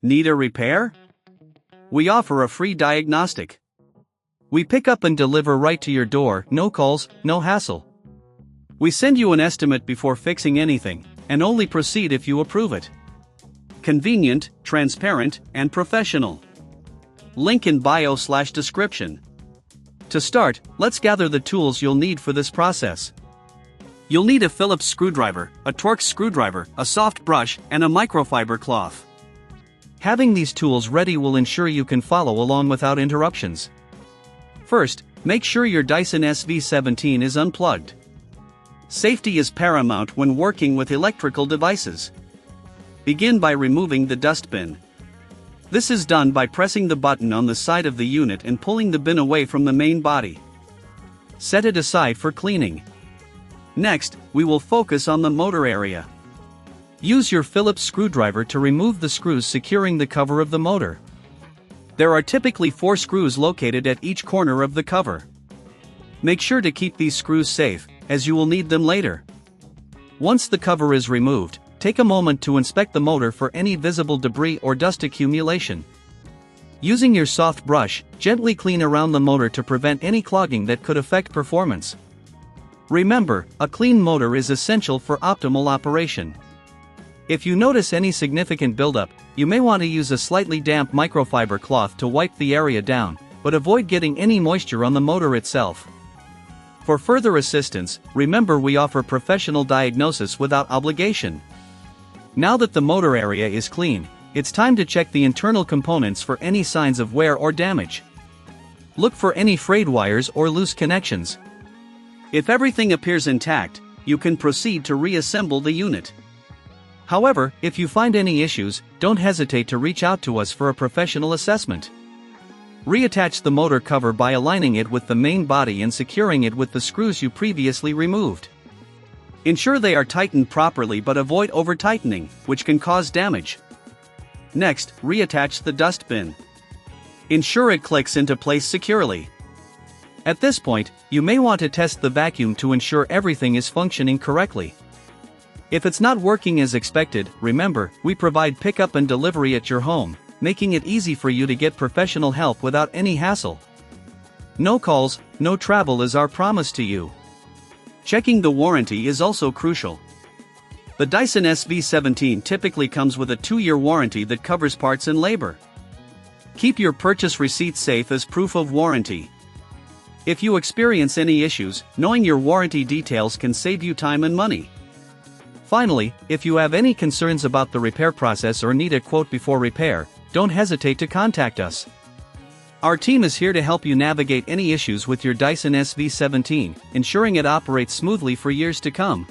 Need a repair? We offer a free diagnostic. We pick up and deliver right to your door, no calls, no hassle. We send you an estimate before fixing anything, and only proceed if you approve it. Convenient, transparent, and professional. Link in bio/description. To start, let's gather the tools you'll need for this process. You'll need a Phillips screwdriver, a Torx screwdriver, a soft brush, and a microfiber cloth. Having these tools ready will ensure you can follow along without interruptions. First, make sure your Dyson SV17 is unplugged. Safety is paramount when working with electrical devices. Begin by removing the dust bin. This is done by pressing the button on the side of the unit and pulling the bin away from the main body. Set it aside for cleaning. Next, we will focus on the motor area. Use your Phillips screwdriver to remove the screws securing the cover of the motor. There are typically 4 screws located at each corner of the cover. Make sure to keep these screws safe, as you will need them later. Once the cover is removed, take a moment to inspect the motor for any visible debris or dust accumulation. Using your soft brush, gently clean around the motor to prevent any clogging that could affect performance. Remember, a clean motor is essential for optimal operation. If you notice any significant buildup, you may want to use a slightly damp microfiber cloth to wipe the area down, but avoid getting any moisture on the motor itself. For further assistance, remember we offer professional diagnosis without obligation. Now that the motor area is clean, it's time to check the internal components for any signs of wear or damage. Look for any frayed wires or loose connections. If everything appears intact, you can proceed to reassemble the unit. However, if you find any issues, don't hesitate to reach out to us for a professional assessment. Reattach the motor cover by aligning it with the main body and securing it with the screws you previously removed. Ensure they are tightened properly but avoid over-tightening, which can cause damage. Next, reattach the dust bin. Ensure it clicks into place securely. At this point, you may want to test the vacuum to ensure everything is functioning correctly. If it's not working as expected, remember, we provide pickup and delivery at your home, making it easy for you to get professional help without any hassle. No calls, no travel is our promise to you. Checking the warranty is also crucial. The Dyson SV17 typically comes with a 2-year warranty that covers parts and labor. Keep your purchase receipt safe as proof of warranty. If you experience any issues, knowing your warranty details can save you time and money. Finally, if you have any concerns about the repair process or need a quote before repair, don't hesitate to contact us. Our team is here to help you navigate any issues with your Dyson SV17, ensuring it operates smoothly for years to come.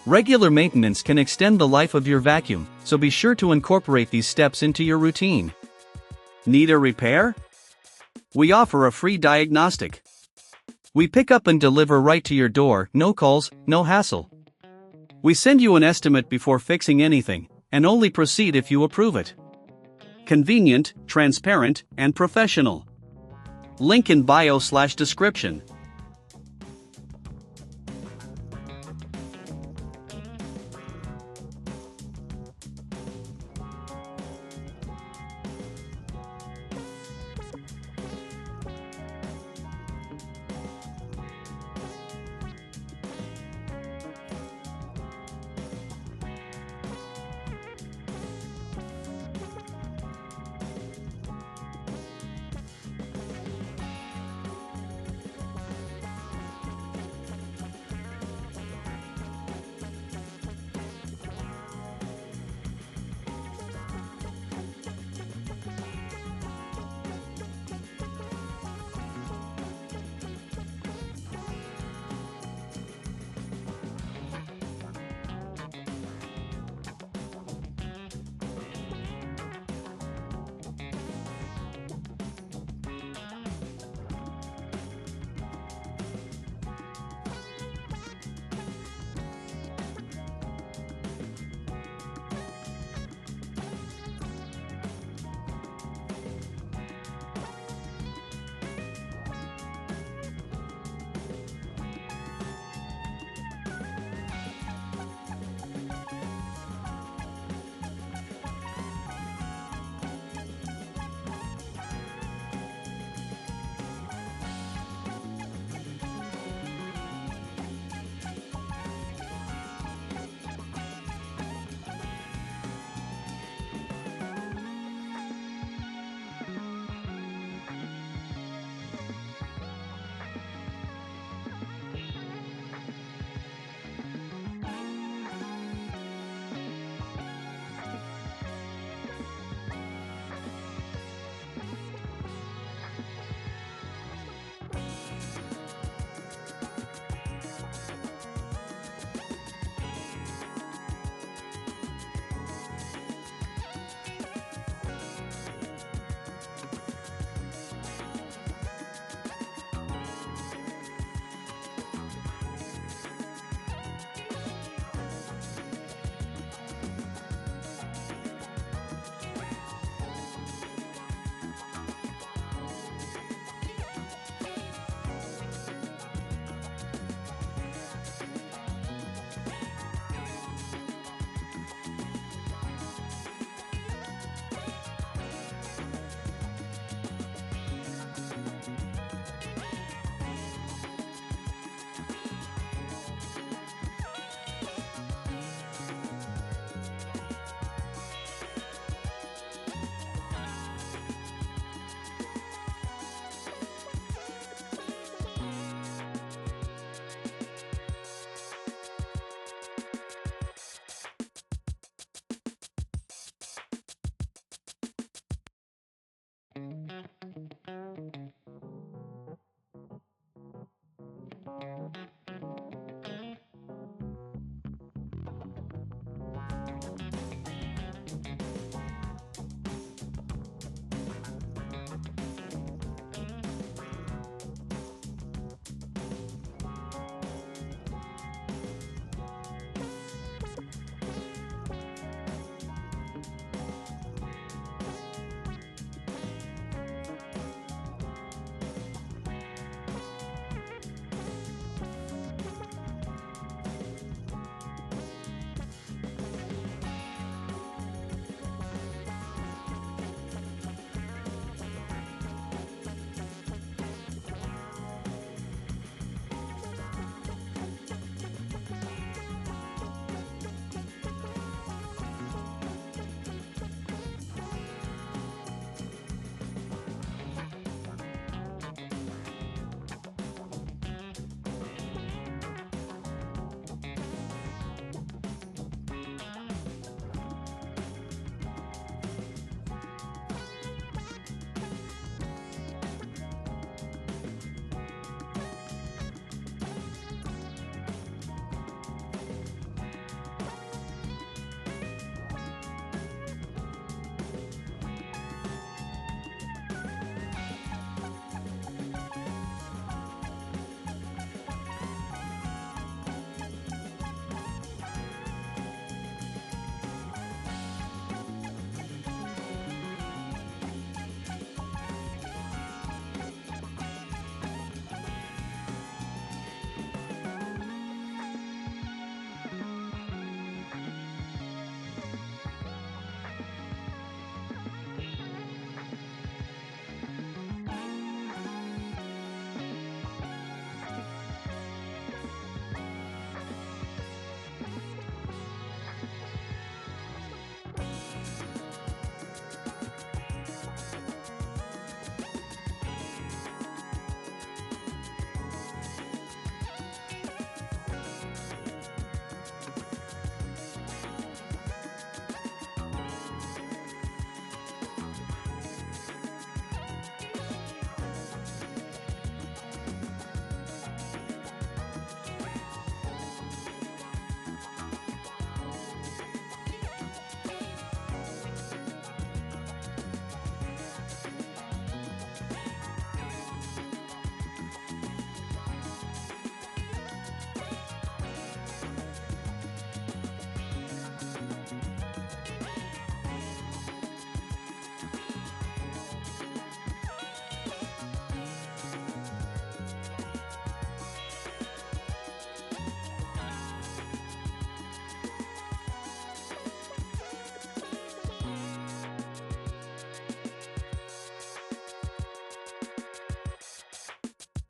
Regular maintenance can extend the life of your vacuum, so be sure to incorporate these steps into your routine. Need a repair? We offer a free diagnostic. We pick up and deliver right to your door, no calls, no hassle. We send you an estimate before fixing anything, and only proceed if you approve it. Convenient, transparent, and professional. Link in bio/description.